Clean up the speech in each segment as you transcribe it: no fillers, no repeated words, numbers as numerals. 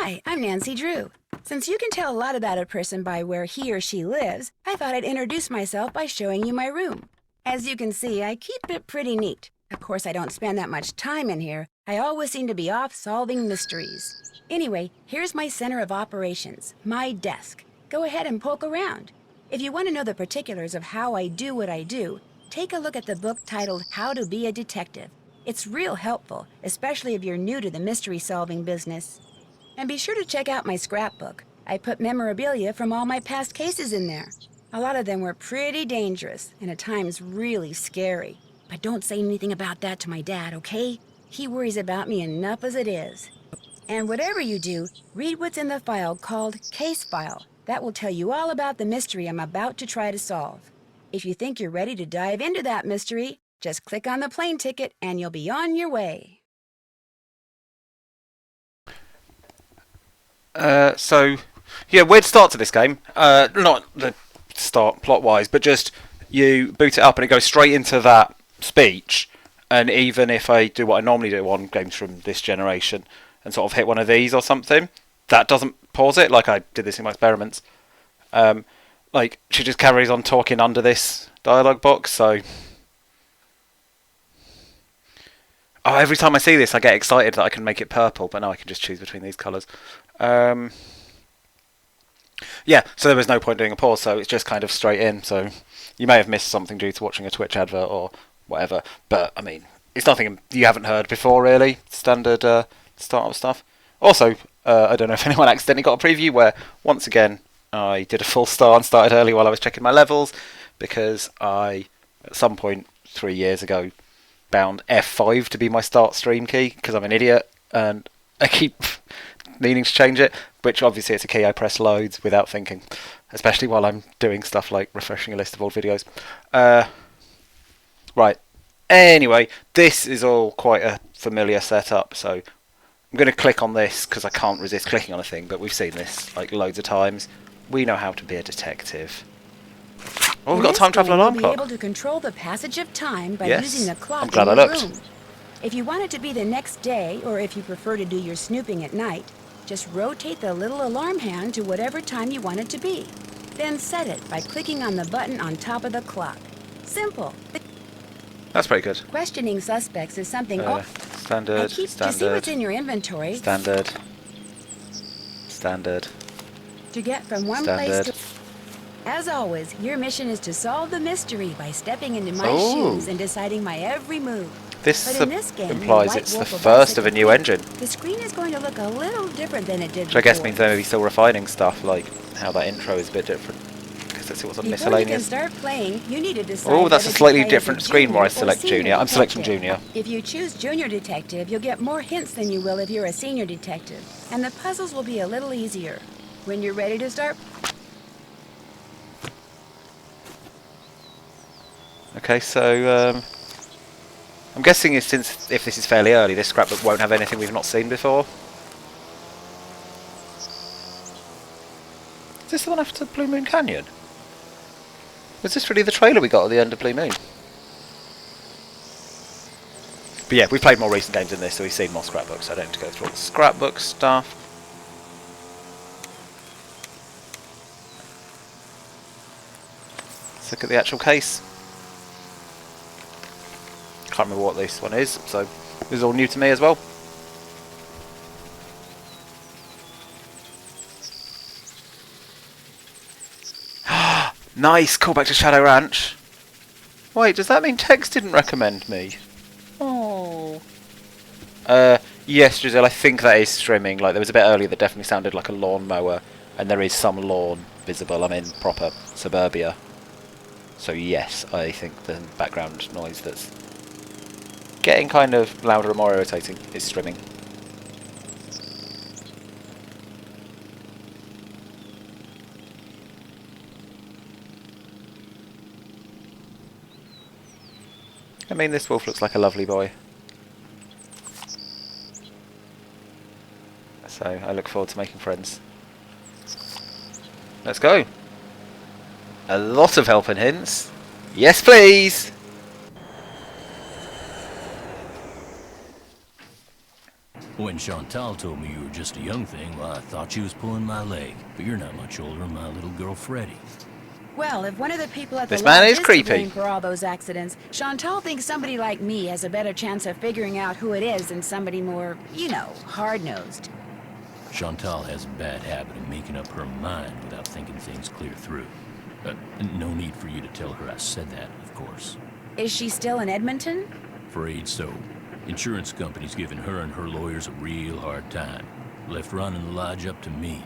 Hi, I'm Nancy Drew. Since you can tell a lot about a person by where he or she lives, I thought I'd introduce myself by showing you my room. As you can see, I keep it pretty neat. Of course, I don't spend that much time in here. I always seem to be off solving mysteries. Anyway, here's my center of operations, my desk. Go ahead and poke around. If you want to know the particulars of how I do what I do, take a look at the book titled How to Be a Detective. It's real helpful, especially if you're new to the mystery-solving business. And be sure to check out my scrapbook. I put memorabilia from all my past cases in there. A lot of them were pretty dangerous, and at times really scary. But don't say anything about that to my dad, okay? He worries about me enough as it is. And whatever you do, read what's in the file called Case File. That will tell you all about the mystery I'm about to try to solve. If you think you're ready to dive into that mystery, just click on the plane ticket and you'll be on your way. Weird start to this game. Not the start plot-wise, but just you boot it up and it goes straight into that speech. And even if I do what I normally do on games from this generation and sort of hit one of these or something, that doesn't pause it like I did this in my experiments. She just carries on talking under this dialogue box, so... Oh, every time I see this I get excited that I can make it purple, but now I can just choose between these colours. So there was no point doing a pause, so it's just kind of straight in, so you may have missed something due to watching a Twitch advert or whatever, but I mean, it's nothing you haven't heard before really, standard startup stuff. Also, I don't know if anyone accidentally got a preview where, once again, I did a full start and started early while I was checking my levels, because I, at some point 3 years ago, bound F5 to be my start stream key, because I'm an idiot, and I keep needing to change it, which obviously it's a key I press loads without thinking, especially while I'm doing stuff like refreshing a list of old videos. Right, anyway, this is all quite a familiar setup, so I'm going to click on this because I can't resist clicking on a thing, but we've seen this like loads of times. We know how to be a detective. Oh, we've got a time travel alarm clock. You'll be able to control the passage of time by Yes, using the clock I'm glad in I your looked. room. If you want it to be the next day, or if you prefer to do your snooping at night, just rotate the little alarm hand to whatever time you want it to be. Then set it by clicking on the button on top of the clock. Simple. That's pretty good. Questioning suspects is something... Standard, to see what's in your inventory. Standard. To get from one place to... As always, your mission is to solve the mystery by stepping into my shoes and deciding my every move. This But in this game, implies it's the first of a new engine. The screen is going to look a little different than it did Which I guess before. means they're maybe still refining stuff, like how that intro is a bit different. Because let's see what's on Before you can miscellaneous. start playing, you need to decide Oh, that's a whether to slightly play as different screen where I select junior or Junior. I'm selecting detective. Junior. If you choose Junior Detective, you'll get more hints than you will if you're a Senior Detective. And the puzzles will be a little easier. When you're ready to start... Okay, so I'm guessing if this is fairly early, this scrapbook won't have anything we've not seen before. Is this the one after Blue Moon Canyon? Was this really the trailer we got at the end of Blue Moon? But yeah, we've played more recent games than this, so we've seen more scrapbooks, so I don't need to go through all the scrapbook stuff. Let's look at the actual case. Can't remember what this one is, so this is all new to me as well. Nice, call back to Shadow Ranch. Wait, does that mean Tex didn't recommend me? Oh. Yes, Giselle, I think that is streaming. Like, there was a bit earlier that definitely sounded like a lawnmower, and there is some lawn visible. I'm in proper suburbia. So yes, I think the background noise that's getting kind of louder and more irritating is streaming. I mean, this wolf looks like a lovely boy. So I look forward to making friends. Let's go. A lot of help and hints. Yes, please! When Chantal told me you were just a young thing, well, I thought she was pulling my leg. But you're not much older than my little girl, Freddie. Well, if one of the people at the This man lodge is is to creepy. blame for all those accidents, Chantal thinks somebody like me has a better chance of figuring out who it is than somebody more, hard-nosed. Chantal has a bad habit of making up her mind without thinking things clear through. No need for you to tell her I said that, of course. Is she still in Edmonton? Afraid so. Insurance company's giving her and her lawyers a real hard time. Left running the lodge up to me.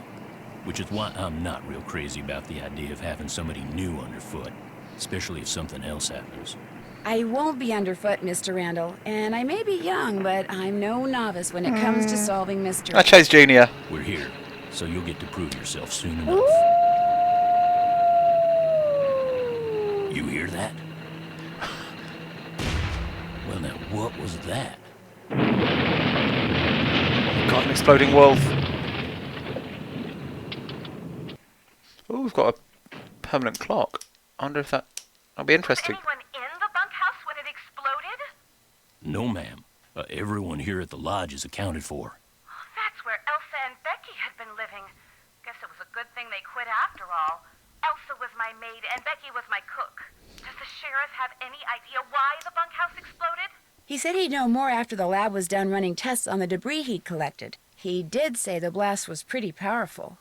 Which is why I'm not real crazy about the idea of having somebody new underfoot. Especially if something else happens. I won't be underfoot, Mr. Randall, and I may be young, but I'm no novice when it comes to solving mysteries. I chose Junior. We're here, so you'll get to prove yourself soon enough. You hear that? Well, now, what was that? Got an exploding wolf. Oh, we've got a permanent clock. I wonder if that'll be interesting. Was anyone in the bunkhouse when it exploded? No, ma'am. Everyone here at the lodge is accounted for. That's where Elsa and Becky had been living. Guess it was a good thing they quit after all. Elsa was my maid and Becky was my cook. Does the sheriff have any idea why the bunkhouse exploded? He said he'd know more after the lab was done running tests on the debris he'd collected. He did say the blast was pretty powerful.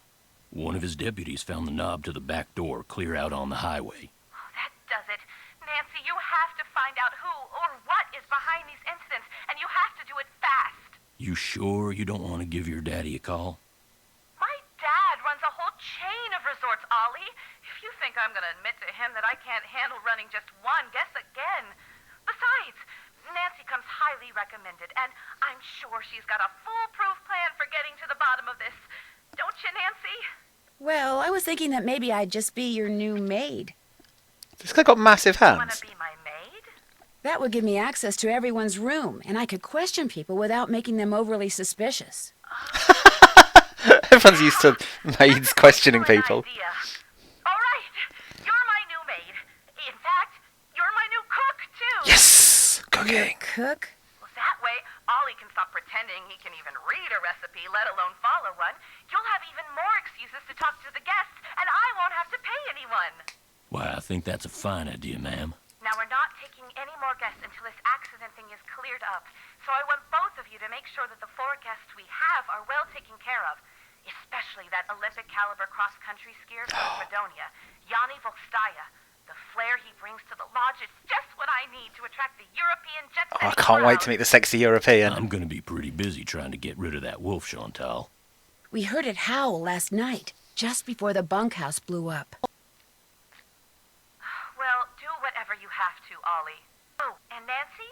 One of his deputies found the knob to the back door clear out on the highway. Oh, that does it. Nancy, you have to find out who or what is behind these incidents, and you have to do it fast. You sure you don't want to give your daddy a call? My dad runs a whole chain of resorts, Ollie. If you think I'm going to admit to him that I can't handle running just one, guess again. Besides, Nancy comes highly recommended, and I'm sure she's got a foolproof plan for getting to the bottom of this. Don't you, Nancy? Well, I was thinking that maybe I'd just be your new maid. This guy got massive You want hands. to be my maid? That would give me access to everyone's room, and I could question people without making them overly suspicious. Everyone's used to maids questioning people. Idea. All right, you're my new maid. In fact, you're my new cook, too. Yes! Cooking. Cook? Well, that way, Ollie can stop pretending he can even read a recipe, let alone follow one. You'll have even more excuses to talk to the guests, and I won't have to pay anyone. Why, I think that's a fine idea, ma'am. Now, we're not taking any more guests until this accident thing is cleared up. So I want both of you to make sure that the 4 guests we have are well taken care of. Especially that Olympic-caliber cross-country skier from Fredonia, Yanni Volstaya. The flair he brings to the lodge is just what I need to attract the European jet Oh, I can't wait to meet the sexy European. I'm gonna be pretty busy trying to get rid of that wolf, Chantal. We heard it howl last night, just before the bunkhouse blew up. Well, do whatever you have to, Ollie. Oh, and Nancy,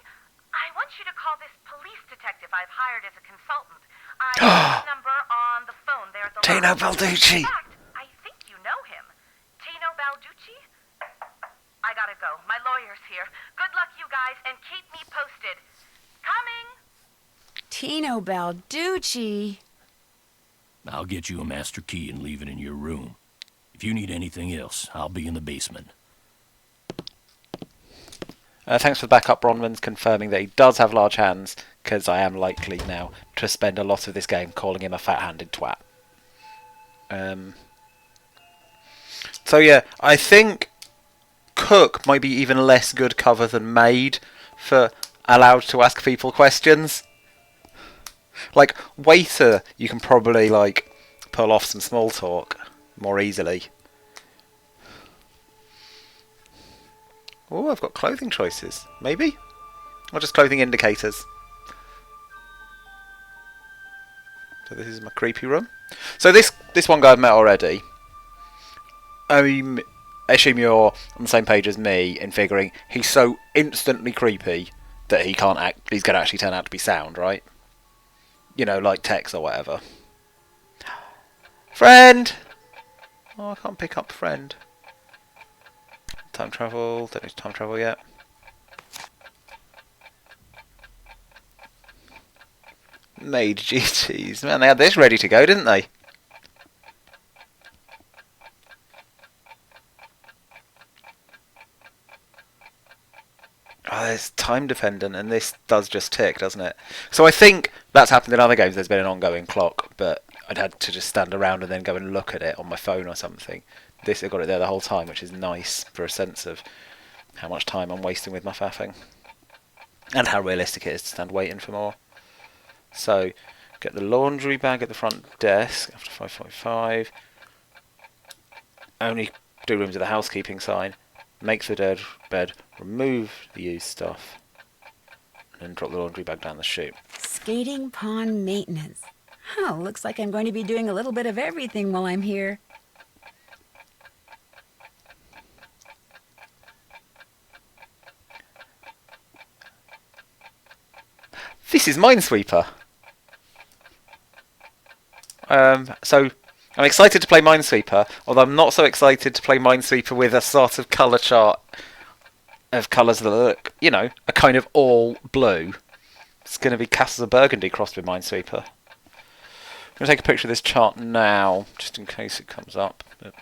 I want you to call this police detective I've hired as a consultant. I have his number on the phone there at the Tino lodge. Balducci. In fact, I think you know him. Tino Balducci? I gotta go. My lawyer's here. Good luck, you guys, and keep me posted. Coming! Tino Balducci. I'll get you a master key and leave it in your room. If you need anything else, I'll be in the basement. Thanks for the backup, Bronwyn's confirming that he does have large hands, because I am likely now to spend a lot of this game calling him a fat-handed twat. So yeah, I think cook might be even less good cover than maid for allowed to ask people questions. Like, waiter, you can probably, like, pull off some small talk more easily. Oh, I've got clothing choices. Maybe? Or just clothing indicators. So this is my creepy room. So this one guy I've met already. I assume you're on the same page as me in figuring he's so instantly creepy that he's going to actually turn out to be sound, right? You know, like Tex or whatever. Friend! Oh, I can't pick up friend. Time travel. Don't need time travel yet. Maid duties. Man, they had this ready to go, didn't they? Oh, it's time dependent, and this does just tick, doesn't it? So I think That's happened in other games. There's been an ongoing clock, but I'd had to just stand around and then go and look at it on my phone or something. This, I've got it there the whole time, which is nice for a sense of how much time I'm wasting with my faffing. And how realistic it is to stand waiting for more. So, get the laundry bag at the front desk after 5:45. Only do rooms with a housekeeping sign. Make the bed, remove the used stuff, and then drop the laundry bag down the chute. Skating pond maintenance. Oh, looks like I'm going to be doing a little bit of everything while I'm here. This is Minesweeper. So I'm excited to play Minesweeper, although I'm not so excited to play Minesweeper with a sort of colour chart of colours that look, you know, a kind of all blue. It's going to be Castles of Burgundy crossed with Minesweeper. I'm going to take a picture of this chart now, just in case it comes up. But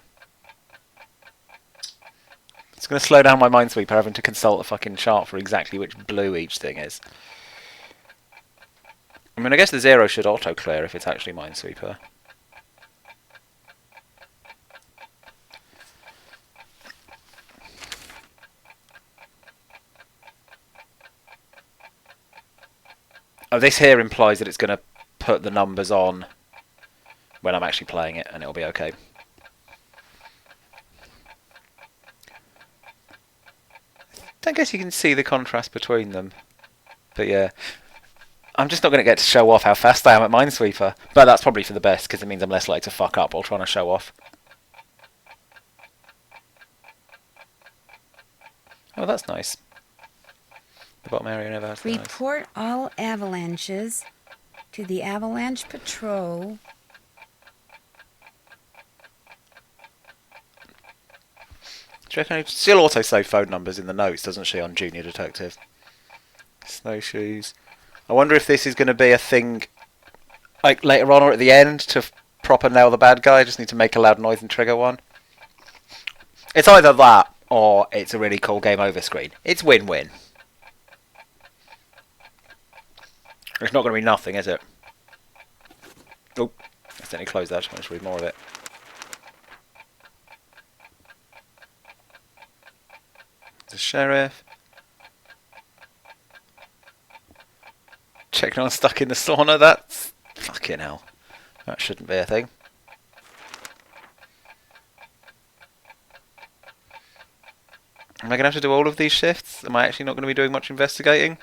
it's going to slow down my Minesweeper having to consult a fucking chart for exactly which blue each thing is. I mean, I guess the 0 should auto-clear if it's actually Minesweeper. Oh, this here implies that it's going to put the numbers on when I'm actually playing it, and it'll be okay. I guess you can see the contrast between them. But yeah, I'm just not going to get to show off how fast I am at Minesweeper. But that's probably for the best, because it means I'm less likely to fuck up while trying to show off. Oh, that's nice. The bottom area never has the nice. Report all avalanches to the Avalanche Patrol. Do you reckon she'll auto-save phone numbers in the notes, doesn't she, on Junior Detective? Snowshoes. I wonder if this is going to be a thing, like, later on or at the end, to proper nail the bad guy. I just need to make a loud noise and trigger one. It's either that, or it's a really cool game over screen. It's win-win. It's not going to be nothing, is it? Oh, I accidentally closed that. I just wanted to read more of it. The sheriff. Checking on stuck in the sauna. That's fucking hell. That shouldn't be a thing. Am I going to have to do all of these shifts? Am I actually not going to be doing much investigating?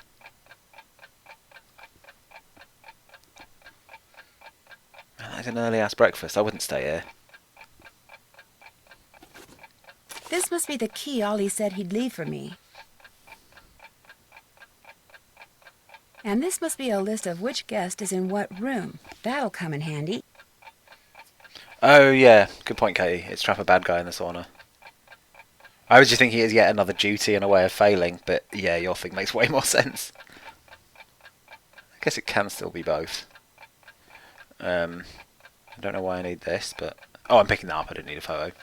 Man, that's an early ass breakfast. I wouldn't stay here. This must be the key Ollie said he'd leave for me. And this must be a list of which guest is in what room. That'll come in handy. Oh yeah, good point, Katie. It's trap a bad guy in the sauna. I was just thinking it's yet another duty and a way of failing, but yeah, your thing makes way more sense. I guess it can still be both. I don't know why I need this, but... Oh, I'm picking that up. I didn't need a photo.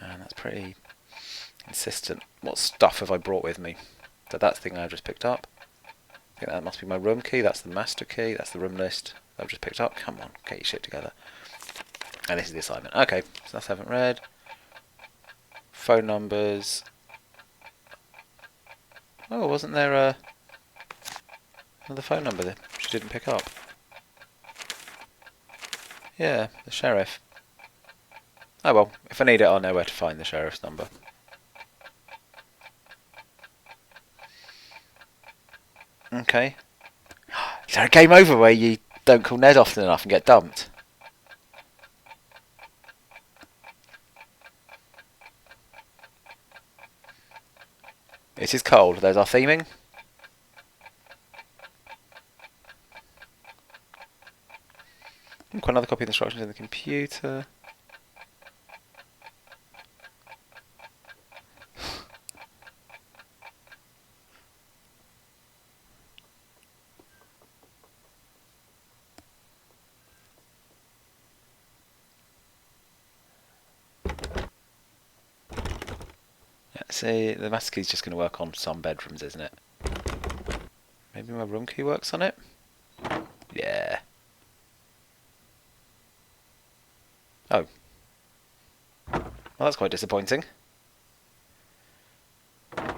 Man, that's pretty consistent. What stuff have I brought with me? So that's the thing I've just picked up. I think that must be my room key. That's the master key. That's the room list I've just picked up. Come on, get your shit together. And this is the assignment. Okay, so that's haven't read. Phone numbers. Oh, wasn't there another phone number that she didn't pick up? Yeah, the sheriff. Oh well, if I need it, I'll know where to find the sheriff's number. Okay. Is there a game over where you don't call Ned often enough and get dumped? It is cold. There's our theming. Got another copy of the instructions in the computer. See, the master key's just going to work on some bedrooms, isn't it? Maybe my room key works on it? Yeah. Oh. Well, that's quite disappointing. I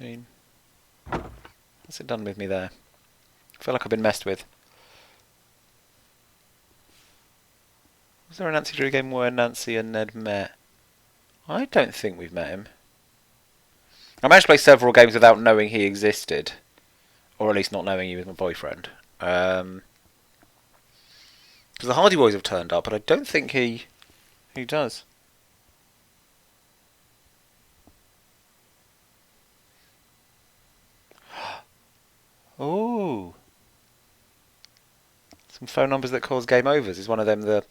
mean, what's it done with me there? I feel like I've been messed with. Was there a Nancy Drew game where Nancy and Ned met? I don't think we've met him. I managed to play several games without knowing he existed. Or at least not knowing he was my boyfriend. Because the Hardy Boys have turned up, but I don't think he does. Oh, some phone numbers that cause game overs. Is one of them the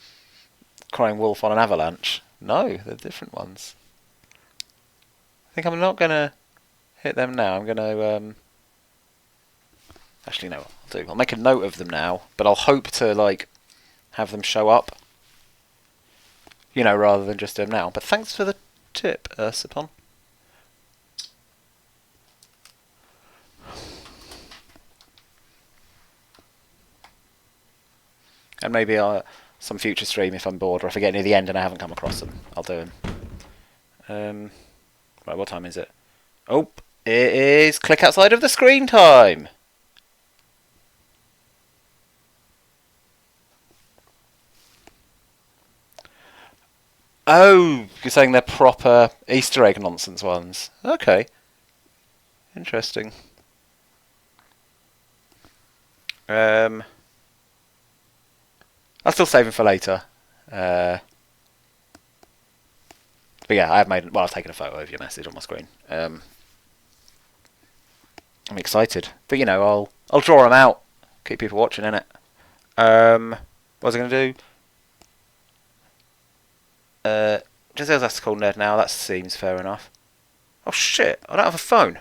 crying wolf on an avalanche? No, they're different ones. I think I'm not gonna hit them now. I'm gonna actually no, I'll do. I'll make a note of them now, but I'll hope to like have them show up. You know, rather than just do them now. But thanks for the tip, Ursipon. And maybe some future stream, if I'm bored, or if I get near the end and I haven't come across them, I'll do them. Right, what time is it? Oh, it is click outside of the screen time! Oh, you're saying they're proper Easter egg nonsense ones. Okay. Interesting. I'll still save them for later. But yeah, I've taken a photo of your message on my screen. I'm excited. But you know, I'll draw them out. Keep people watching, innit? What was I going to do? Just says that's called Ned now. That seems fair enough. Oh shit, I don't have a phone.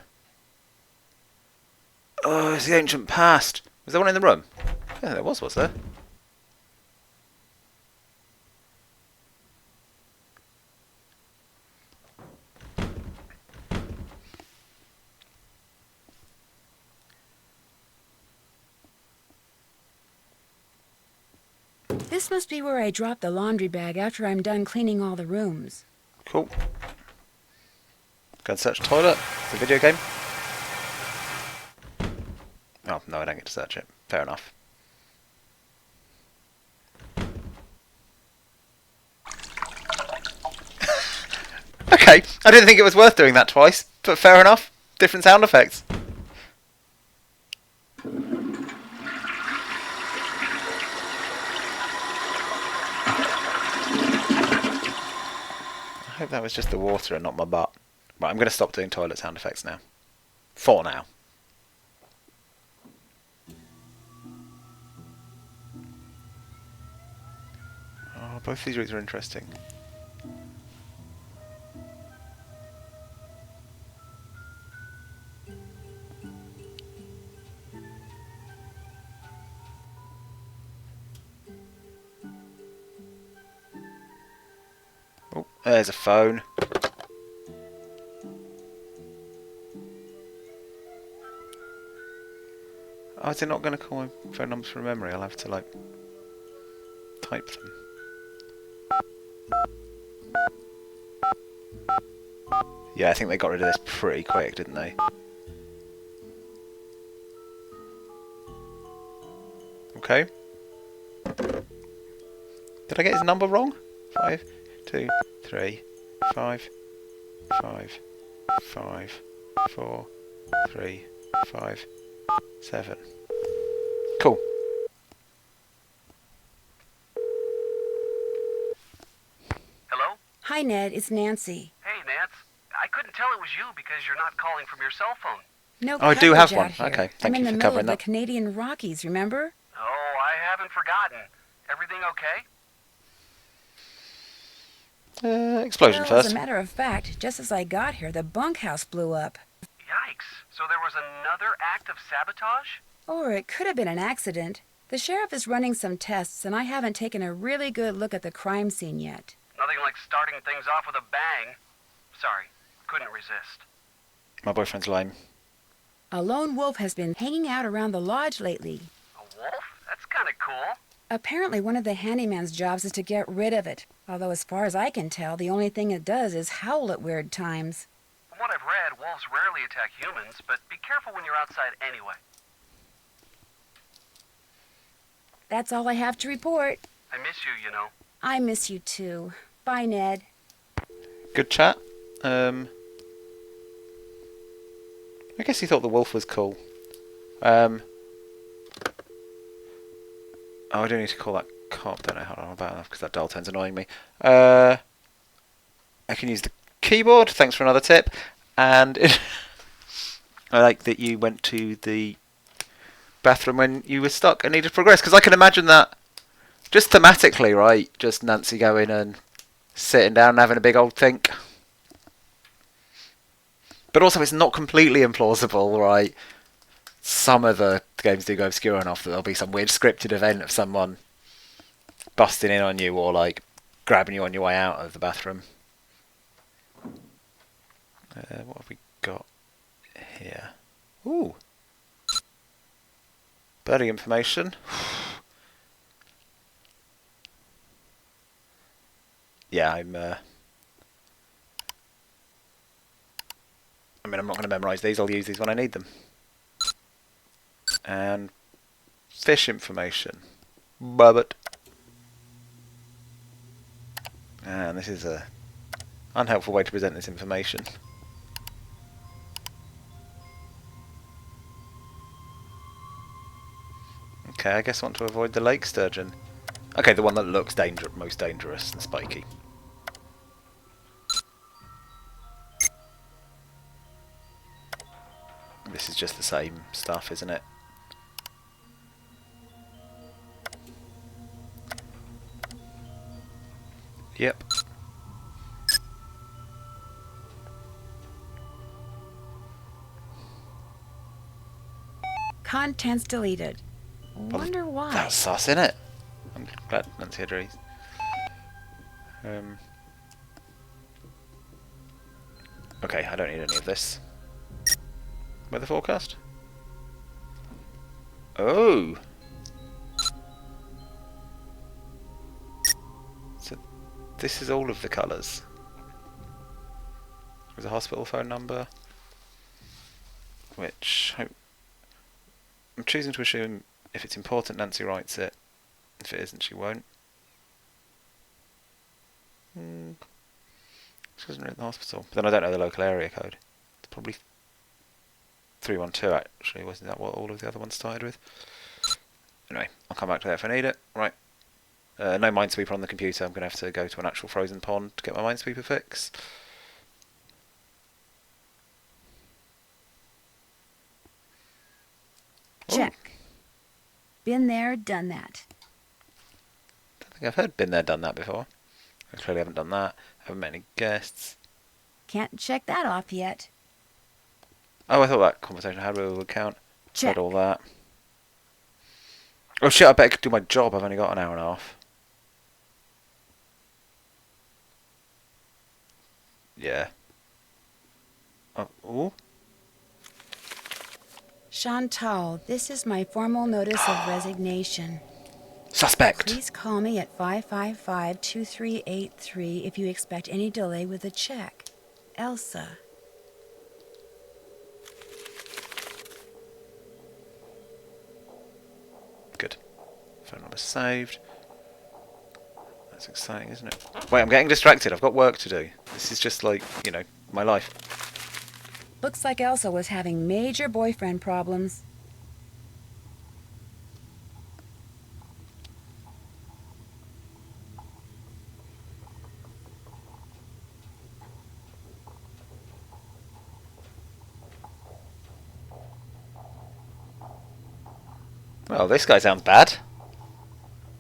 Oh, it's the ancient past. Was there one in the room? Yeah, there was there? This must be where I dropped the laundry bag after I'm done cleaning all the rooms. Cool. Go and search the toilet. It's a video game. Oh, no, I don't get to search it. Fair enough. Okay, I didn't think it was worth doing that twice, but fair enough. Different sound effects. I hope that was just the water and not my butt. Right, I'm going to stop doing toilet sound effects now. For now. Oh, both these routes are interesting. Oh, there's a phone. Oh, is it not going to call my phone numbers from memory? I'll have to, like, type them. Yeah, I think they got rid of this pretty quick, didn't they? Okay. Did I get his number wrong? 5, 2, 3, 5, 5, 5, 4, 3, 5, 7. Cool. Hello? Hi, Ned. It's Nancy. Hey, Nance. I couldn't tell it was you because you're not calling from your cell phone. No Oh, I do have coverage one. out here. Okay, thank I'm you in for the middle covering of the that. Canadian Rockies, remember? Oh, I haven't forgotten. Everything okay? Explosion Well, first. as a matter of fact, just as I got here, the bunkhouse blew up. Yikes. So there was another act of sabotage? Or it could have been an accident. The sheriff is running some tests, and I haven't taken a really good look at the crime scene yet. Nothing like starting things off with a bang. Sorry, couldn't resist. My boyfriend's lame. A lone wolf has been hanging out around the lodge lately. A wolf? That's kind of cool. Apparently one of the handyman's jobs is to get rid of it. Although as far as I can tell, the only thing it does is howl at weird times. From what I've read, wolves rarely attack humans, but be careful when you're outside anyway. That's all I have to report. I miss you, you know. I miss you too. Bye, Ned. Good chat. I guess he thought the wolf was cool. Oh, I do need to call that cop. Don't know how long about that because that dial tone's annoying me. I can use the keyboard. Thanks for another tip. And I like that you went to the bathroom when you were stuck and needed progress, because I can imagine that just thematically, right? Just Nancy going and sitting down and having a big old think. But also, it's not completely implausible, right? Some of the games do go obscure enough that there'll be some weird scripted event of someone busting in on you or like grabbing you on your way out of the bathroom. What have we got here? Ooh. Birdie information. Yeah, I'm not going to memorise these. I'll use these when I need them. And fish information. Bubbit. And this is a unhelpful way to present this information. Okay, I guess I want to avoid the lake sturgeon. Okay, the one that looks most dangerous and spiky. This is just the same stuff, isn't it? Yep. Contents deleted. Wonder why. That's sus, innit? I'm glad Nancy agrees. Okay, I don't need any of this. Weather forecast? Oh! So this is all of the colours. There's a hospital phone number, which I'm choosing to assume if it's important Nancy writes it. If it isn't, she won't. She doesn't write the hospital. But then I don't know the local area code. It's probably 312 actually. Wasn't that what all of the other ones started with? Anyway, I'll come back to that if I need it. Right. No Minesweeper on the computer. I'm going to have to go to an actual frozen pond to get my Minesweeper fix. Check. Been there, done that. I don't think I've heard been there, done that before. I clearly haven't done that. Haven't met any guests. Can't check that off yet. Oh, I thought that conversation I had with would count. Check. Said all that. Oh shit, I better do my job. I've only got an hour and a half. Yeah. Oh, ooh. Chantal, this is my formal notice of resignation. Suspect! Please call me at 555-2383 if you expect any delay with a check. Elsa. Good. Phone number saved. That's exciting, isn't it? Wait, I'm getting distracted. I've got work to do. This is just like, you know, my life. Looks like Elsa was having major boyfriend problems. Well, this guy sounds bad.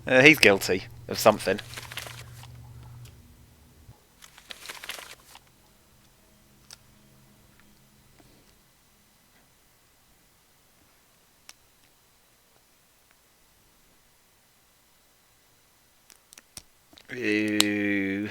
He's guilty of something. Ew.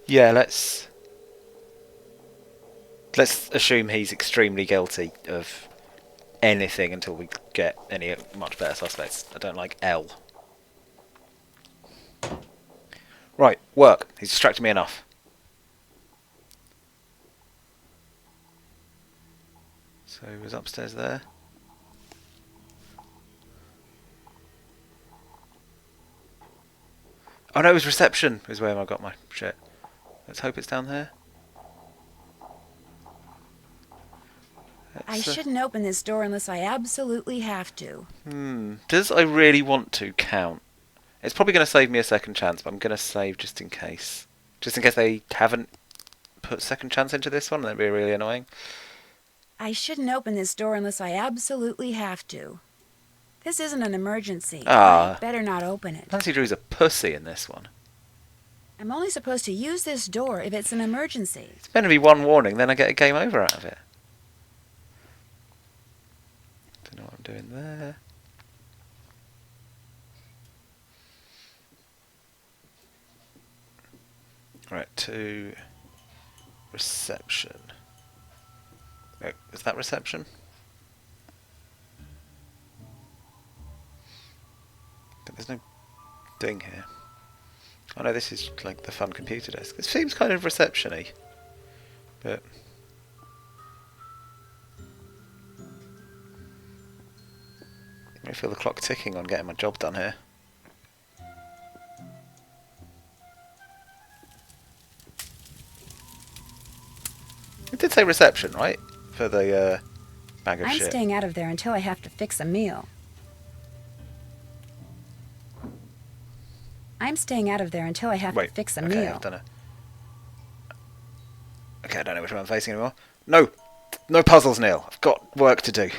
Yeah, let's assume he's extremely guilty of anything until we get any much better suspects. I don't like L. Right, work. He's distracted me enough. So he was upstairs there. Oh no, it was reception is where I got my shit. Let's hope it's down there. I shouldn't open this door unless I absolutely have to. Does I really want to count? It's probably going to save me a second chance, but I'm going to save just in case. Just in case they haven't put second chance into this one, that'd be really annoying. I shouldn't open this door unless I absolutely have to. This isn't an emergency. Ah. I better not open it. Nancy Drew's a pussy in this one. I'm only supposed to use this door if it's an emergency. It's meant to be one warning, then I get a game over out of it. Don't know what I'm doing there. Right, to reception. Oh, is that reception? But there's no thing here. Oh no, this is like the fun computer desk. It seems kind of reception-y, but I feel the clock ticking on getting my job done here. It did say reception, right? For the bag of I'm shit. staying out of there until I have to fix a meal. I'm staying out of there until I have to fix a meal. I've done it. Okay, I don't know which one I'm facing anymore. No! No puzzles, Neil. I've got work to do.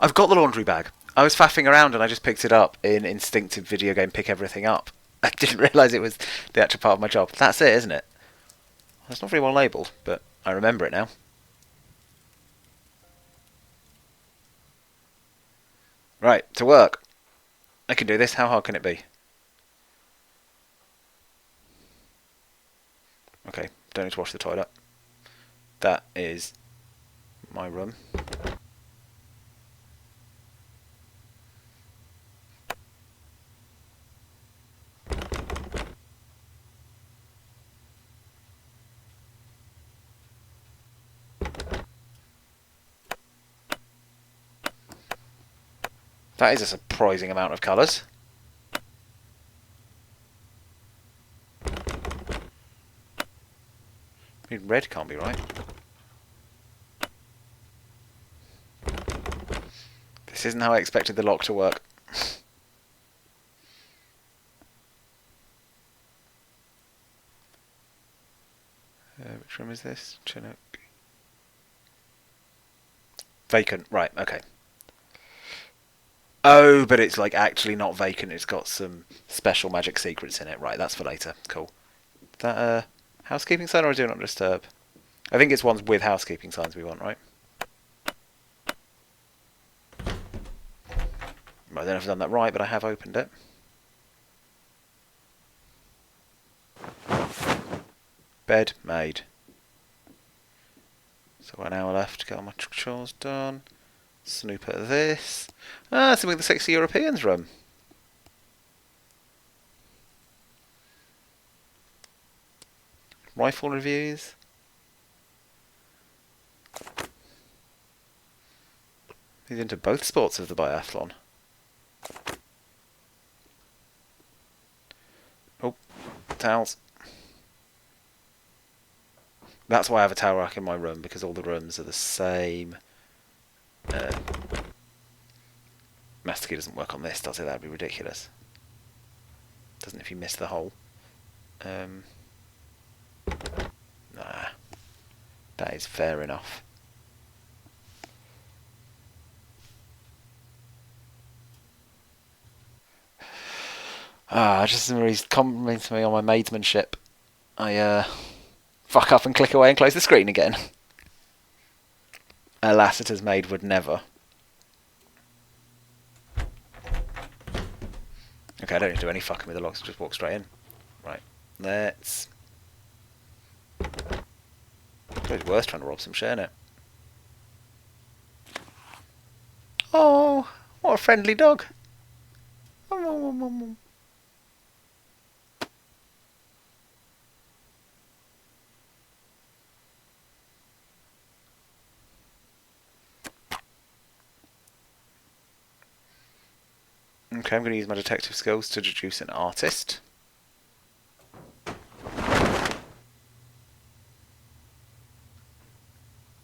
I've got the laundry bag. I was faffing around and I just picked it up in instinctive video game pick everything up. I didn't realise it was the actual part of my job. That's it, isn't it? It's not very well labelled, but I remember it now. Right, to work. I can do this. How hard can it be? Okay, don't need to wash the toilet. That is my room. That is a surprising amount of colours. I mean, red can't be right. This isn't how I expected the lock to work. Which room is this? Chinook. Vacant. Right, okay. Oh, but it's like actually not vacant. It's got some special magic secrets in it. Right, that's for later. Cool. That housekeeping sign or do not disturb? I think it's ones with housekeeping signs we want, right? I don't know if I've done that right, but I have opened it. Bed made. So 1 hour left to get all my chores done. Snoop at this. Ah, something the sexy Europeans room. Rifle reviews. He's into both sports of the biathlon. Oh, towels. That's why I have a towel rack in my room, because all the rooms are the same. Master key doesn't work on this, does it? That'd be ridiculous. Doesn't if you miss the hole. Nah. That is fair enough. Just when he's complimenting me on my maidmanship, I fuck up and click away and close the screen again. A Lassiter's maid would never. Okay, I don't need to do any fucking with the locks, just walk straight in. Right, let's... It's worse trying to rob some shit, innit? Oh, what a friendly dog. Okay, I'm going to use my detective skills to deduce an artist.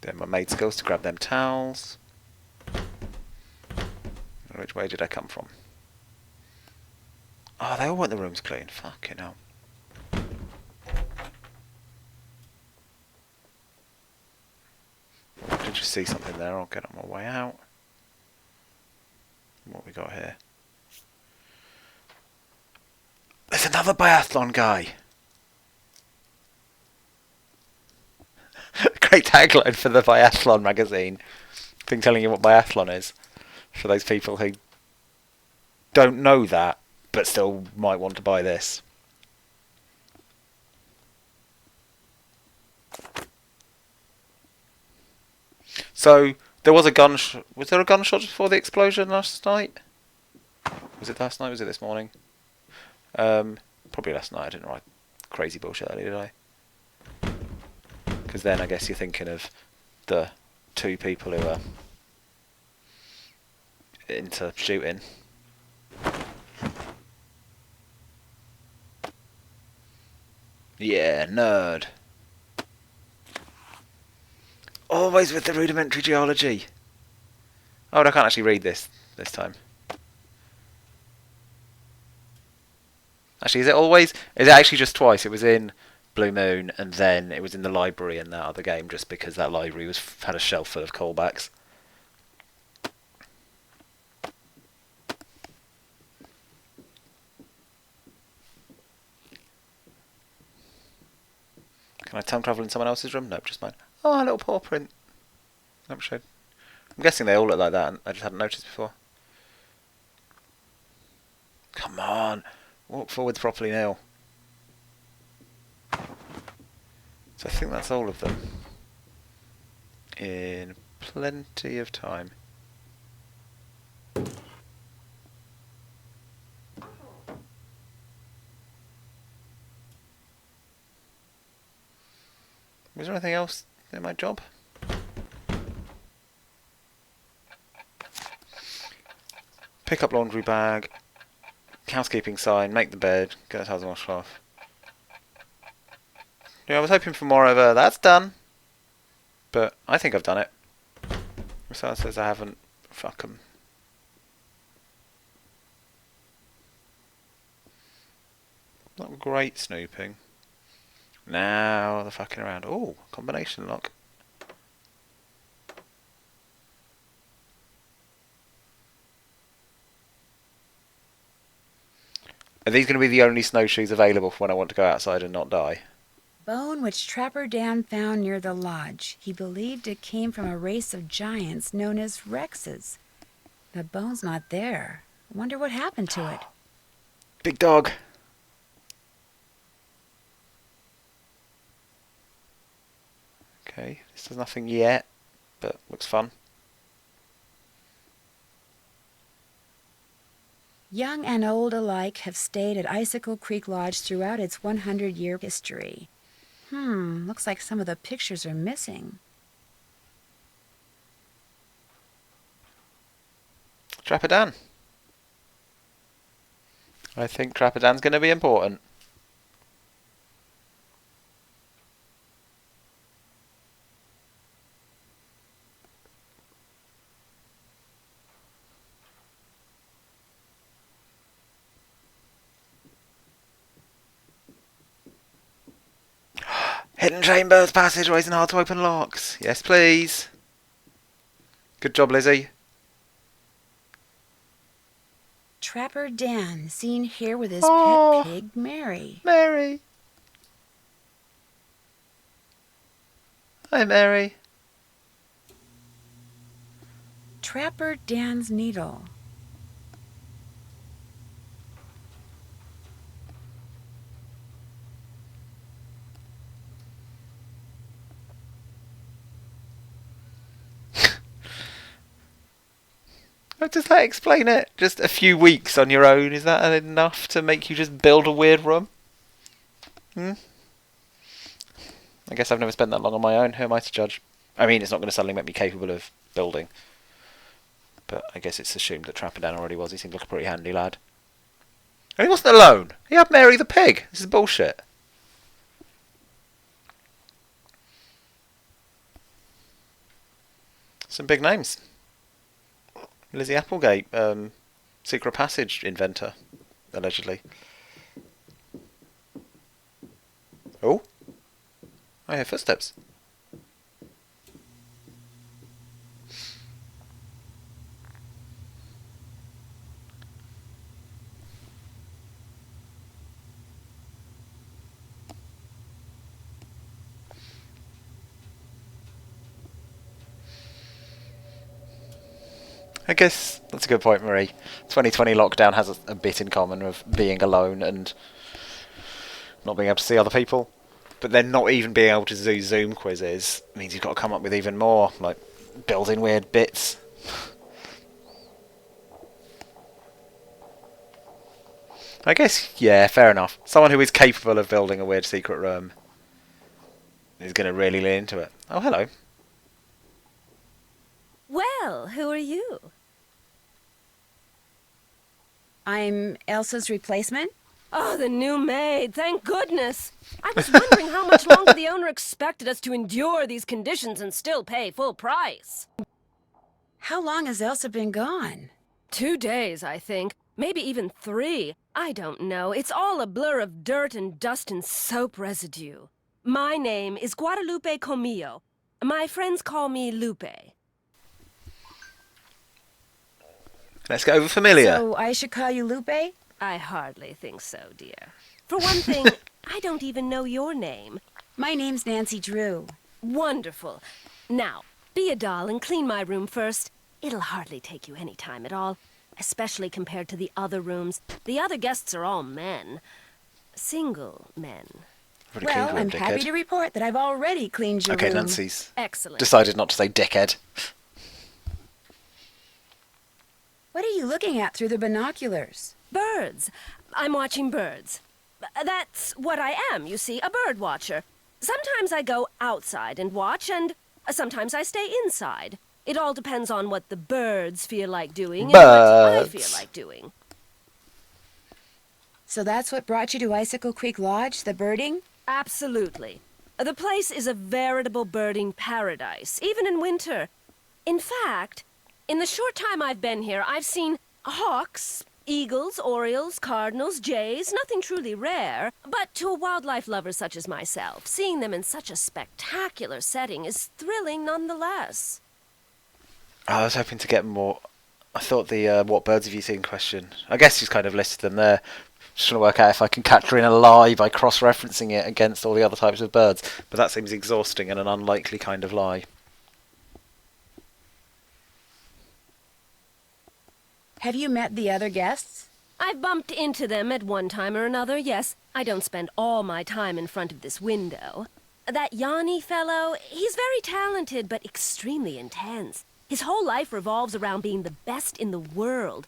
Then my maid skills to grab them towels. Which way did I come from? Oh, they all want the rooms clean. Fucking hell. Did you see something there? I'll get on my way out. What we got here? There's another biathlon guy. Great tagline for the biathlon magazine. Thing telling you what biathlon is. For those people who don't know that, but still might want to buy this. So, there was a gunshot. Was there a gunshot before the explosion last night? Was it last night? Was it this morning? Probably last night. I didn't write crazy bullshit earlier, did I? Because then I guess you're thinking of the two people who are into shooting. Yeah, nerd. Always with the rudimentary geology. Oh, and I can't actually read this time. Actually, is it always? Is it actually just twice? It was in Blue Moon, and then it was in the library in that other game, just because that library had a shelf full of callbacks. Can I time travel in someone else's room? Nope, just mine. Oh, a little paw print. I'm guessing they all look like that, and I just hadn't noticed before. Come on, walk forwards properly, Neil. So I think that's all of them. In plenty of time. Was there anything else in my job? Pick up laundry bag, housekeeping sign, make the bed, get the towels washed off. Yeah, I was hoping for more over. That's done. But I think I've done it. If someone says I haven't, fuck 'em. Not great snooping. Now they're fucking around. Oh, combination lock. Are these going to be the only snowshoes available for when I want to go outside and not die? Bone which Trapper Dan found near the lodge. He believed it came from a race of giants known as Rexes. The bone's not there. Wonder what happened to it. Big dog. Okay, this does nothing yet, but looks fun. Young and old alike have stayed at Icicle Creek Lodge throughout its 100-year history. Looks like some of the pictures are missing. Trapper Dan. I think Trapper Dan's going to be important. Hidden chambers, passageways, and hard to open locks. Yes, please. Good job, Lizzie. Trapper Dan, seen here with his Oh, pet pig, Mary. Mary. Hi, Mary. Trapper Dan's needle. Does that explain it? Just a few weeks on your own, is that enough to make you just build a weird room? I guess I've never spent that long on my own. Who am I to judge? I mean, it's not going to suddenly make me capable of building. But I guess it's assumed that Trapperdown already was. He seemed like a pretty handy lad. And he wasn't alone. He had Mary the pig. This is bullshit. Some big names. Lizzie Applegate, secret passage inventor, allegedly. Oh, I hear footsteps. I guess that's a good point, Marie. 2020 lockdown has a bit in common with being alone and not being able to see other people. But then not even being able to do Zoom quizzes means you've got to come up with even more, like building weird bits. I guess, yeah, fair enough. Someone who is capable of building a weird secret room is going to really lean into it. Oh, hello. Well, who are you? I'm Elsa's replacement. Oh, the new maid, thank goodness. I was wondering how much longer the owner expected us to endure these conditions and still pay full price. How long has Elsa been gone? 2 days, I think. Maybe even 3. I don't know. It's all a blur of dirt and dust and soap residue. My name is Guadalupe Comillo. My friends call me Lupe. Let's get over familiar. So I should call you Lupe? I hardly think so, dear. For one thing, I don't even know your name. My name's Nancy Drew. Wonderful. Now, be a doll and clean my room first. It'll hardly take you any time at all, especially compared to the other rooms. The other guests are all men. Single men. Well, I'm happy to report that I've already cleaned your room. Okay, Nancy's Excellent. decided not to say dickhead. What are you looking at through the binoculars? Birds. I'm watching birds. That's what I am, you see, a bird watcher. Sometimes I go outside and watch, and sometimes I stay inside. It all depends on what the birds feel like doing and what I feel like doing. So that's what brought you to Icicle Creek Lodge, the birding? Absolutely. The place is a veritable birding paradise, even in winter. In fact, in the short time I've been here, I've seen hawks, eagles, orioles, cardinals, jays, nothing truly rare. But to a wildlife lover such as myself, seeing them in such a spectacular setting is thrilling nonetheless. I was hoping to get more. I thought the what birds have you seen question. I guess she's kind of listed them there. Just trying to work out if I can catch her in a lie by cross-referencing it against all the other types of birds. But that seems exhausting and an unlikely kind of lie. Have you met the other guests? I've bumped into them at one time or another, yes. I don't spend all my time in front of this window. That Yanni fellow, he's very talented but extremely intense. His whole life revolves around being the best in the world.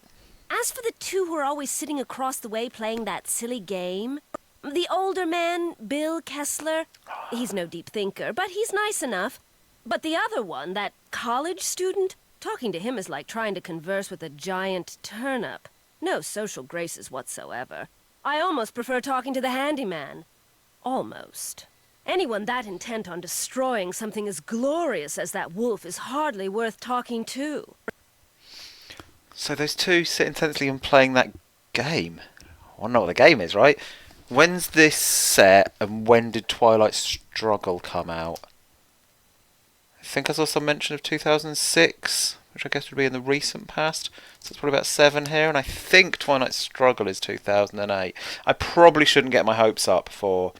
As for the two who are always sitting across the way playing that silly game, the older man, Bill Kessler, he's no deep thinker, but he's nice enough. But the other one, that college student, talking to him is like trying to converse with a giant turnip. No social graces whatsoever. I almost prefer talking to the handyman. Almost. Anyone that intent on destroying something as glorious as that wolf is hardly worth talking to. So those two sit intensely and playing that game. I want to know what the game is, right? When's this set and when did Twilight Struggle come out? I think I saw some mention of 2006, which I guess would be in the recent past. So it's probably about 7 here, and I think Twilight Struggle is 2008. I probably shouldn't get my hopes up for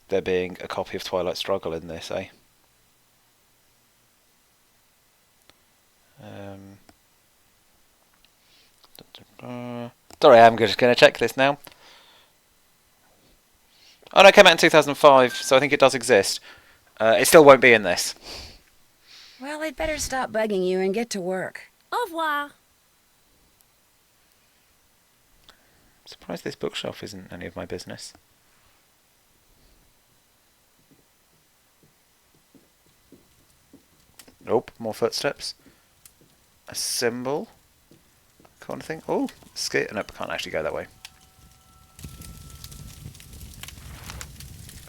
there being a copy of Twilight Struggle in this, eh? Sorry, I'm just going to check this now. Oh no, it came out in 2005, so I think it does exist. It still won't be in this. Well, I'd better stop bugging you and get to work. Au revoir. Surprised this bookshelf isn't any of my business. Nope, more footsteps. A symbol. Kind of thing. Oh, nope, can't actually go that way.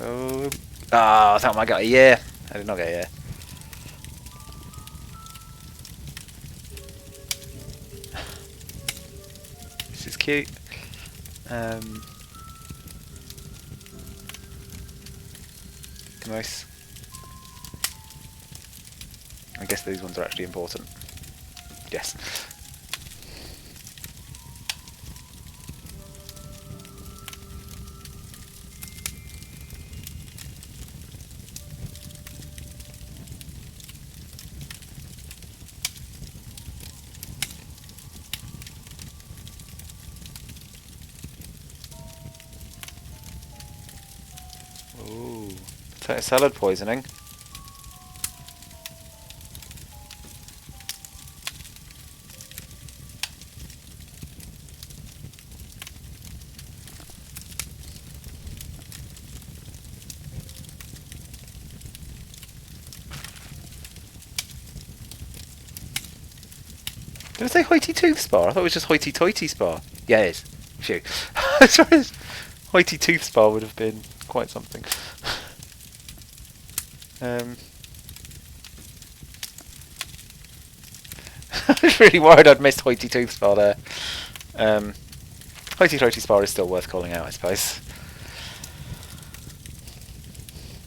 Oh, I thought I might get a year. I did not get a year. This is cute. Nice. I guess these ones are actually important. Yes. Ooh, potato salad poisoning. Did I say hoity tooth spa? I thought it was just hoity toity spa. Yeah, it is. Phew. Sorry, hoity tooth spa would have been quite something. I was really worried I'd missed hoity tooth spa there. Hoity toity spa is still worth calling out, I suppose.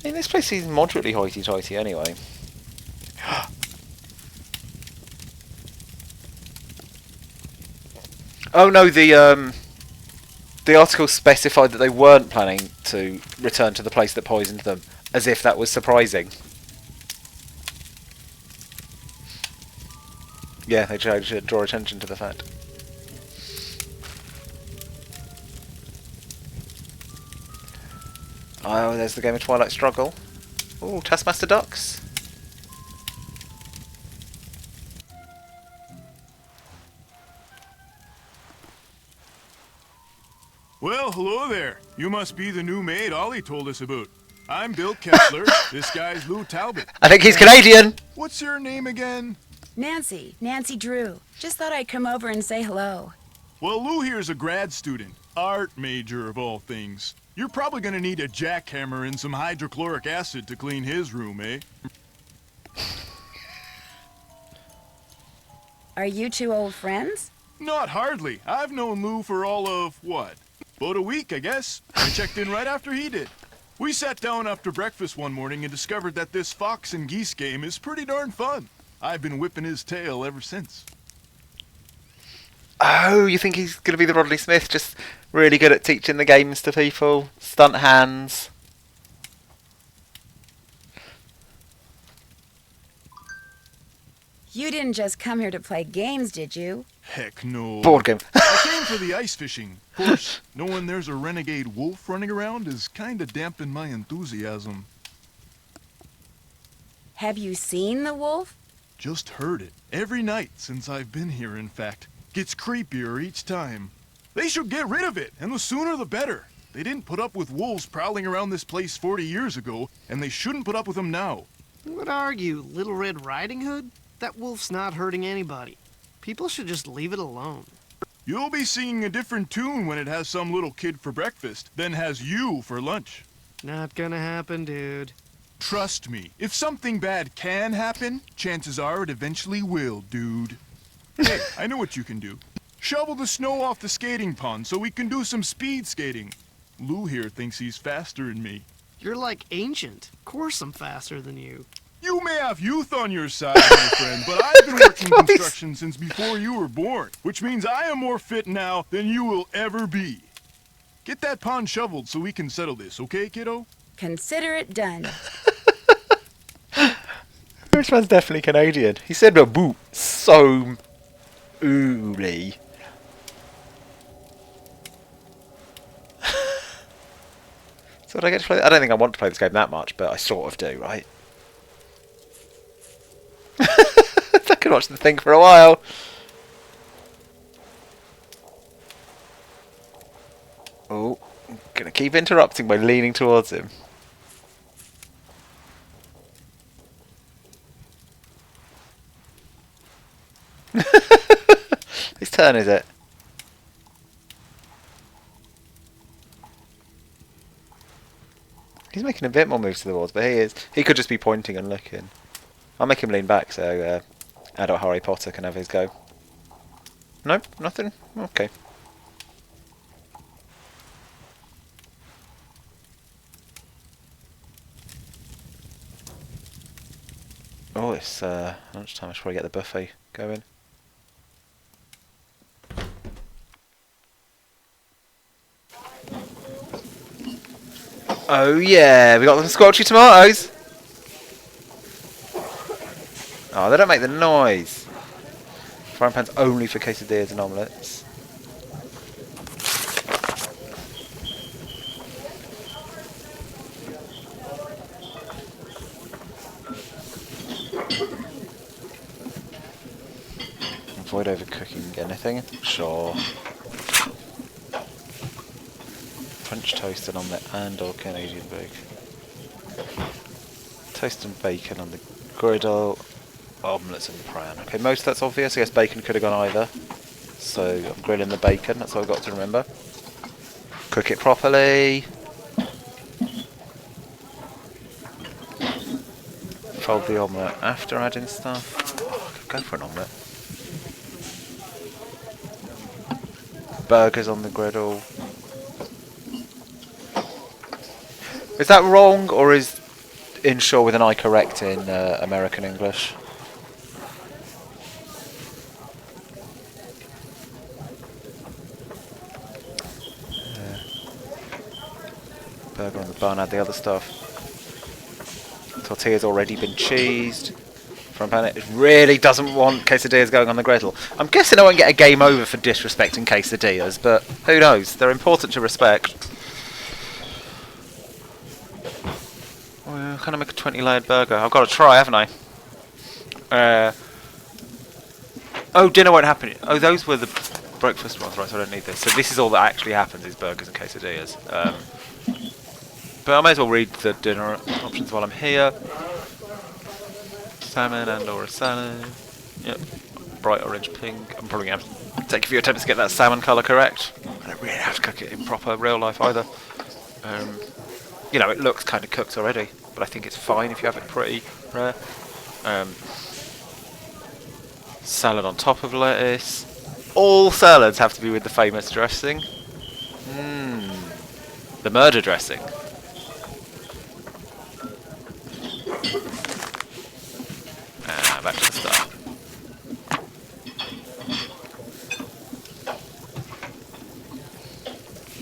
I mean, this place is moderately hoity toity anyway. Oh no, the article specified that they weren't planning to return to the place that poisoned them, as if that was surprising. Yeah, they tried to draw attention to the fact. Oh, there's the game of Twilight Struggle. Oh, Taskmaster Ducks. Well, hello there. You must be the new maid Ollie told us about. I'm Bill Kessler. This guy's Lou Talbot. I think he's Canadian! What's your name again? Nancy Drew. Just thought I'd come over and say hello. Well, Lou here's a grad student. Art major, of all things. You're probably gonna need a jackhammer and some hydrochloric acid to clean his room, eh? Are you two old friends? Not hardly. I've known Lou for all of, what? About a week, I guess. I checked in right after he did. We sat down after breakfast one morning and discovered that this fox and geese game is pretty darn fun. I've been whipping his tail ever since. Oh, you think he's going to be the Rodley Smith? Just really good at teaching the games to people? Stunt hands? You didn't just come here to play games, did you? Heck no. Board game. I came for the ice fishing. Of course, knowing there's a renegade wolf running around is kinda dampened my enthusiasm. Have you seen the wolf? Just heard it. Every night since I've been here, in fact. Gets creepier each time. They should get rid of it, and the sooner the better. They didn't put up with wolves prowling around this place 40 years ago, and they shouldn't put up with them now. What are you, Little Red Riding Hood? That wolf's not hurting anybody. People should just leave it alone. You'll be singing a different tune when it has some little kid for breakfast than has you for lunch. Not gonna happen, dude. Trust me, if something bad can happen, chances are it eventually will, dude. Hey, I know what you can do. Shovel the snow off the skating pond so we can do some speed skating. Lou here thinks he's faster than me. You're like ancient. Of course I'm faster than you. You may have youth on your side, my friend, but I've been working construction since before you were born, which means I am more fit now than you will ever be. Get that pond shoveled so we can settle this, okay, kiddo? Consider it done. This man's definitely Canadian. He said a boo so ooly. So would I get to play? I don't think I want to play this game that much, but I sort of do, right? I could watch the thing for a while. Gonna keep interrupting by leaning towards him. His turn, is it? He's making a bit more moves to the walls, but he could just be pointing and looking. I'll make him lean back so adult Harry Potter can have his go. Nope, nothing? Okay. Oh, it's lunchtime. I should probably get the buffet going. Oh yeah, we got them squelchy tomatoes. Oh, they don't make the noise. Frying pans only for quesadillas and omelettes. Avoid overcooking anything. Sure. French toast and omelette and or Canadian bacon. Toast and bacon on the griddle. Omelettes and prawn. Okay, most of that's obvious. I guess bacon could have gone either. So I'm grilling the bacon. That's all I've got to remember. Cook it properly. Fold the omelette after adding stuff. Oh, I could go for an omelette. Burgers on the griddle. Is that wrong, or is Inshaw with an I correct in American English? Burger on the bun, add the other stuff. Tortilla's already been cheesed. From pan, it really doesn't want quesadillas going on the griddle. I'm guessing I won't get a game over for disrespecting quesadillas, but who knows? They're important to respect. Can I make a 20-layered burger? I've got to try, haven't I? Oh, dinner won't happen. Oh, those were the breakfast ones, right? So I don't need this. So this is all that actually happens: is burgers and quesadillas. But I may as well read the dinner options while I'm here. Salmon and or a salad. Yep. Bright orange pink. I'm probably going to have to take a few attempts to get that salmon colour correct. I don't really have to cook it in proper real life either. You know, it looks kind of cooked already, but I think it's fine if you have it pretty rare. Salad on top of lettuce. All salads have to be with the famous dressing. The murder dressing. Back to the start.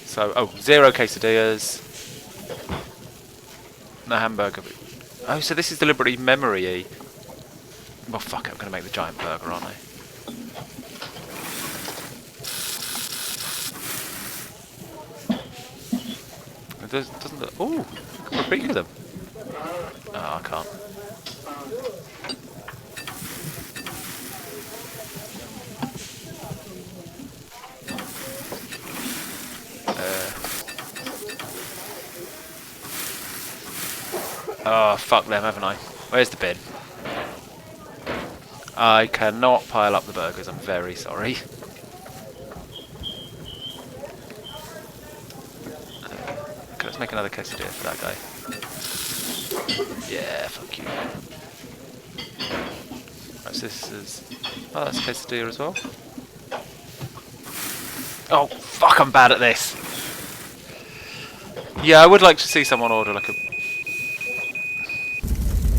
So, 0 quesadillas. No hamburger. Oh, so this is deliberately memory-y. Well, fuck it, I'm going to make the giant burger, aren't I? It doesn't look... Ooh, repeat them. Oh, I can't. Oh, fuck them, haven't I? Where's the bin? I cannot pile up the burgers, I'm very sorry. Okay, let's make another quesadilla for that guy. Yeah, fuck you. Right, so this is... Oh, that's quesadilla as well. Oh, fuck, I'm bad at this. Yeah, I would like to see someone order like a...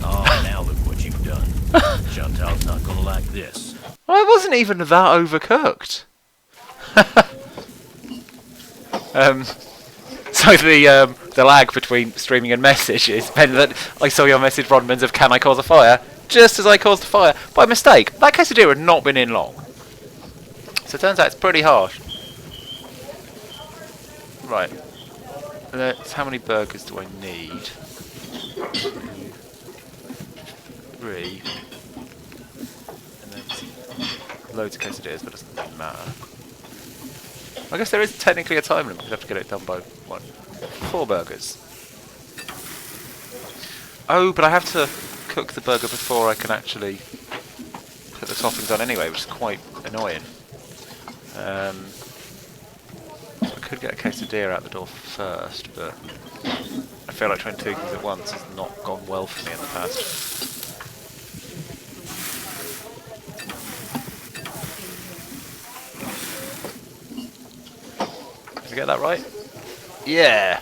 Oh, now look what you've done. Chantal's not gonna like this. Well, it wasn't even that overcooked. So the lag between streaming and messages meant that I saw your message, Rodmans, of "Can I cause a fire?" just as I caused a fire by mistake. That quesadilla had not been in long, so it turns out it's pretty harsh. Right. Let's, how many burgers do I need? 2, 3. And then loads of quesadillas, but it doesn't really matter. I guess there is technically a time limit. We have to get it done by 1. 4 burgers. Oh, but I have to cook the burger before I can actually put the toppings on anyway, which is quite annoying. So I could get a quesadilla out the door first, but I feel like trying 2 things at once has not gone well for me in the past. Did I get that right? Yeah!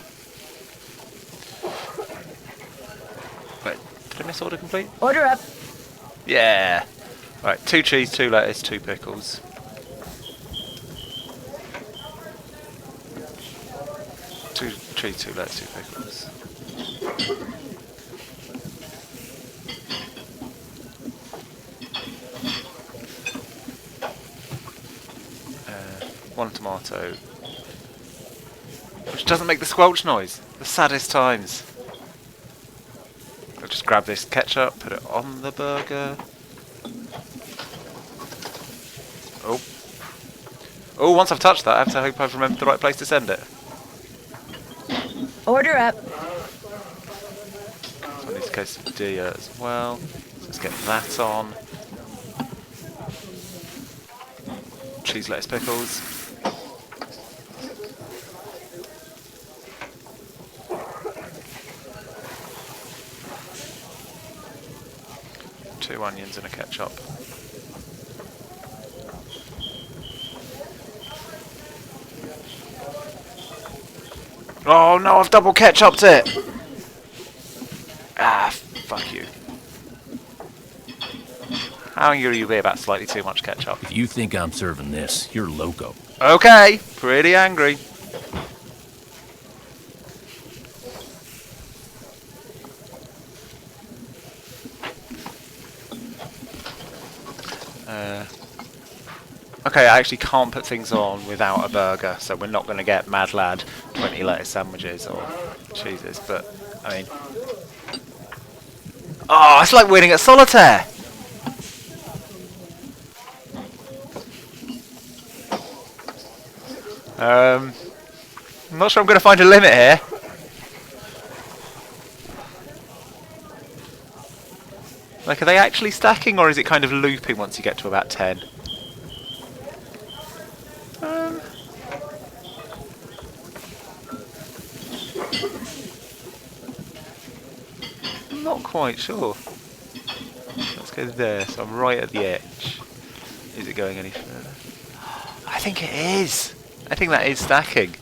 Wait, did I miss order complete? Order up. Yeah! Right, 2 cheese, 2 lettuce, 2 pickles. Two cheese, 2 lettuce, 2 pickles. One tomato. Which doesn't make the squelch noise. The saddest times. I'll just grab this ketchup, put it on the burger. Oh. Oh, once I've touched that, I have to hope I've remembered the right place to send it. Order up. So I need quesadilla as well. So let's get that on. Cheese, lettuce, pickles. Two onions and a ketchup. Oh no, I've double ketchuped it! Ah, fuck you. How angry are you be about slightly too much ketchup? If you think I'm serving this, you're loco. Okay, pretty angry. Okay, I actually can't put things on without a burger, so we're not going to get Mad Lad 20 lettuce sandwiches or cheeses, but, I mean... Oh, it's like winning at solitaire! I'm not sure I'm going to find a limit here. Like, are they actually stacking, or is it kind of looping once you get to about 10? I'm not quite sure. Let's go there, so I'm right at the edge. Is it going any further? I think it is! I think that is stacking.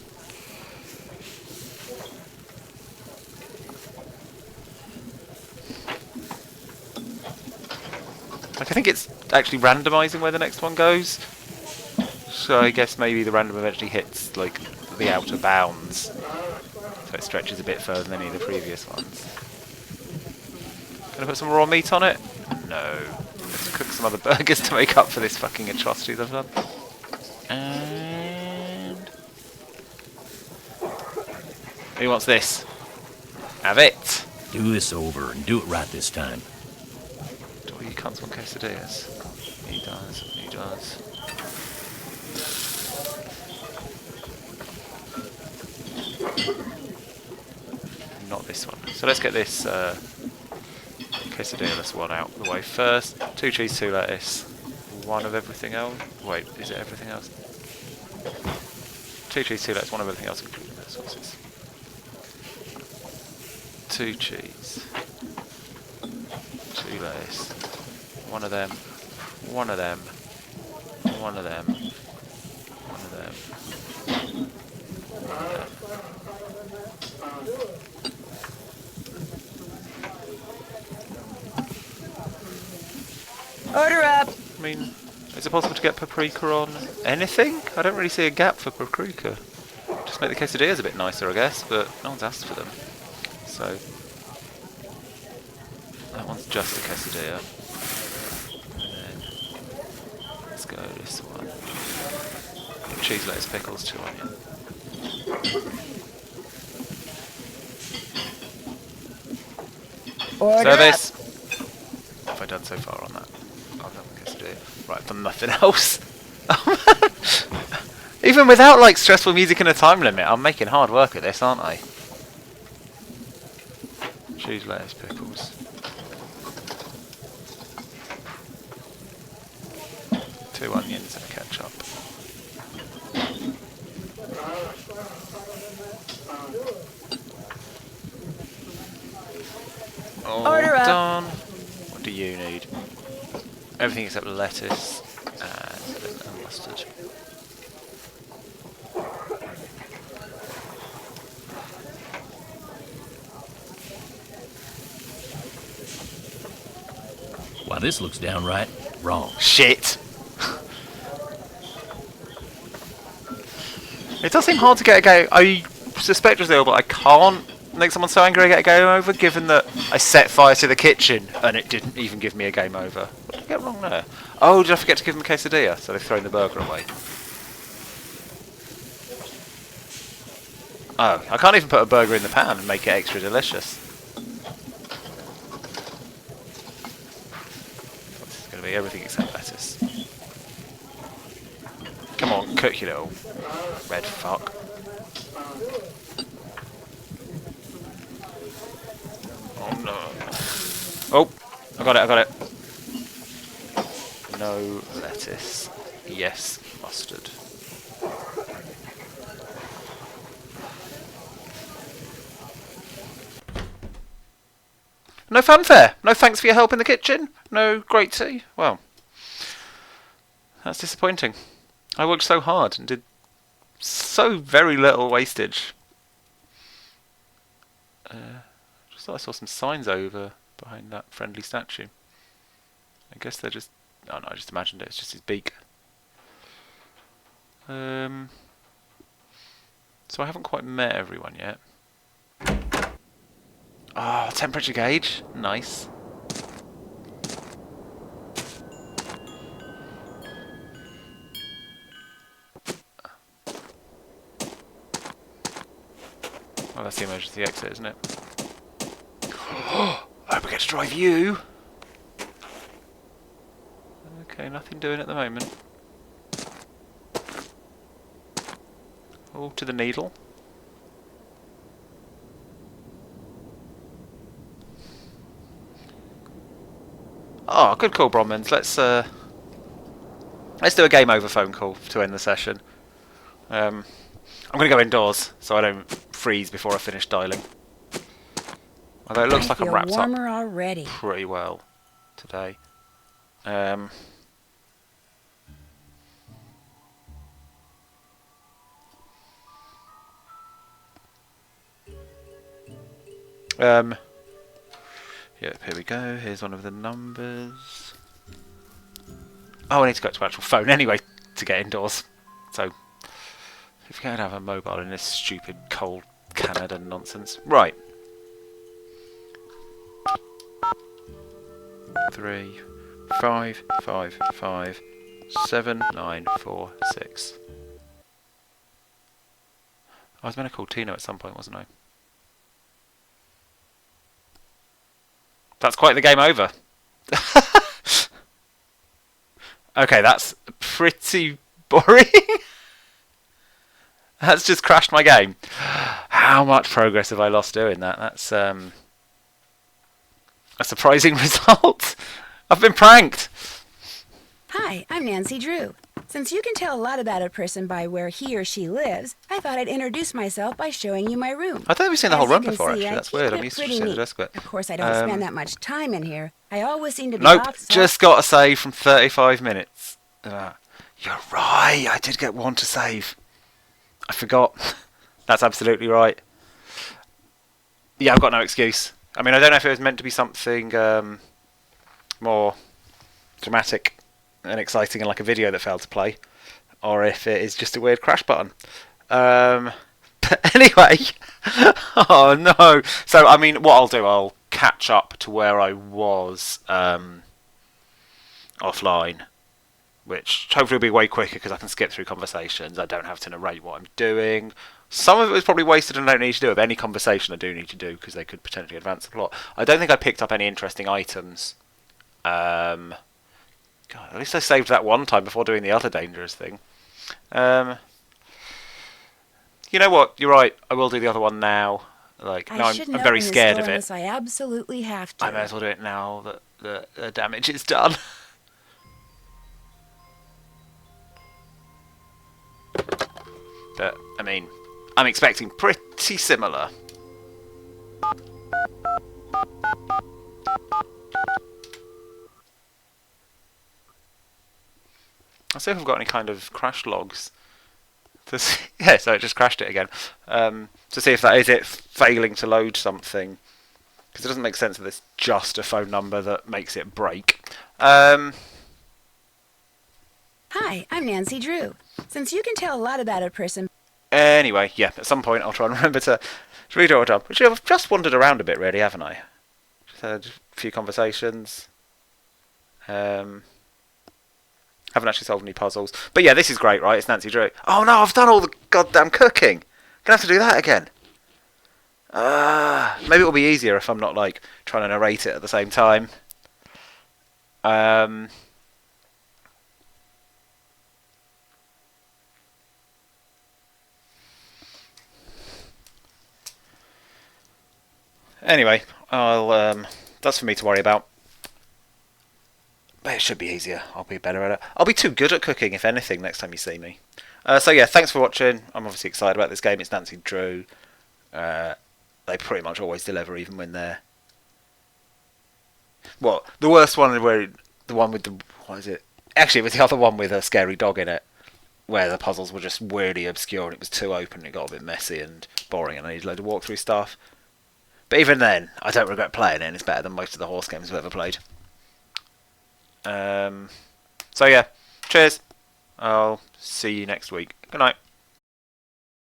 Like, I think it's actually randomising where the next one goes. So I guess maybe the random eventually hits, like, the outer bounds. So it stretches a bit further than any of the previous ones. Gonna put some raw meat on it? No. Let's cook some other burgers to make up for this fucking atrocity I've done. And... who wants this? Have it! Do this over and do it right this time. Do all you cunts want quesadillas? He does, he does. Not this one. So let's get this quesadilla one out of the way first. 2 cheese, 2 lettuce. 1 of everything else. Wait, is it everything else? 2 cheese, 2 lettuce, 1 of everything else, including the sauces. 2 cheese. 2 lettuce. 1 of them. 1 of them. 1 of them. 1 of them. 1 of them. Order up. I mean, is it possible to get paprika on anything? I don't really see a gap for paprika. Just make the quesadillas a bit nicer, I guess, but no one's asked for them. So, that one's just a quesadilla. And then, let's go this one. Cheese, lettuce, pickles, 2 onion. Order Service! up. What have I done so far on that? I've done the quesadilla. Right, I've done nothing else. Even without like stressful music and a time limit, I'm making hard work at this, aren't I? Cheese, lettuce, pickles. Two onions and ketchup. All Order up. done. What do you need? Everything except lettuce and mustard. Why, this looks downright wrong. Shit! It does seem hard to get a game. I suspect it's ill, but I can't make someone so angry I get a game over, given that I set fire to the kitchen and it didn't even give me a game over. What did I get wrong there? Oh, did I forget to give them a quesadilla? So they've thrown the burger away. Oh, I can't even put a burger in the pan and make it extra delicious. It's going to be everything except lettuce. Come on, cook you little red fuck. Oh no. Oh, I got it. No lettuce. Yes, mustard. No fanfare. No thanks for your help in the kitchen. No great tea. Well, that's disappointing. I worked so hard and did so very little wastage. Just thought I saw some signs over behind that friendly statue. I guess they're just... Oh no, I just imagined it. It's just his beak. So I haven't quite met everyone yet. Ah, temperature gauge. Nice. Well, that's the emergency exit, isn't it? I hope I get to drive you. Okay, nothing doing at the moment. Oh, to the needle. Oh, good call, Bromans. Let's do a game over phone call to end the session. I'm going to go indoors so I don't freeze before I finish dialing. Although it looks like I'm wrapped up already. pretty well today. Yep, here we go. Here's one of the numbers. Oh, I need to go to actual phone anyway to get indoors. So, if you're going to have a mobile in this stupid cold Canada nonsense. Right. 3, 5, 5, 5, 7, 9, 4, 6. I was meant to call Tino at some point, wasn't I? That's quite the game over. Okay, that's pretty boring. That's just crashed my game. How much progress have I lost doing that? That's a surprising result. I've been pranked. Hi, I'm Nancy Drew. Since you can tell a lot about a person by where he or she lives, I thought I'd introduce myself by showing you my room. I don't think we've seen the whole As you run can before, see, actually. I That's keep weird. it I'm used to pretty just seeing the neat. desk bit. Of course, I don't spend that much time in here. I always seem to be Nope, off, so just got a save from 35 minutes. You're right, I did get one to save. I forgot. That's absolutely right. Yeah, I've got no excuse. I mean, I don't know if it was meant to be something more dramatic and exciting and like a video that failed to play, or if it is just a weird crash button. But anyway, oh no. So, I mean, what I'll do, I'll catch up to where I was offline, which hopefully will be way quicker because I can skip through conversations. I don't have to narrate what I'm doing. Some of it was probably wasted and I don't need to do it, but any conversation I do need to do because they could potentially advance the plot. I don't think I picked up any interesting items. God, at least I saved that one time before doing the other dangerous thing. You know what? You're right. I will do the other one now. Like, no, I I'm shouldn't very open scared this of door it. unless I absolutely have to. I may as well do it now that the damage is done. But, I mean, I'm expecting pretty similar. I'll see if I've got any kind of crash logs. To see, yeah, so it just crashed it again. To see if that is it failing to load something. Because it doesn't make sense that it's just a phone number that makes it break. Hi, I'm Nancy Drew. Since you can tell a lot about a person... Anyway, yeah, at some point I'll try and remember to read it all down. Which I've just wandered around a bit, really, haven't I? Just had a few conversations. Haven't actually solved any puzzles. But yeah, this is great, right? It's Nancy Drew. Oh no, I've done all the goddamn cooking. Gonna have to do that again. Maybe it'll be easier if I'm not, like, trying to narrate it at the same time. Anyway, I'll that's for me to worry about. But it should be easier. I'll be better at it. I'll be too good at cooking, if anything, next time you see me. So yeah, thanks for watching. I'm obviously excited about this game. It's Nancy Drew. They pretty much always deliver, even when they're... Well, the worst one where the one with the... What is it? Actually, it was the other one with a scary dog in it, where the puzzles were just weirdly obscure and it was too open and it got a bit messy and boring and I needed a load of walkthrough stuff. But even then, I don't regret playing it, and it's better than most of the horse games I've ever played. So yeah, cheers. I'll see you next week. Good night.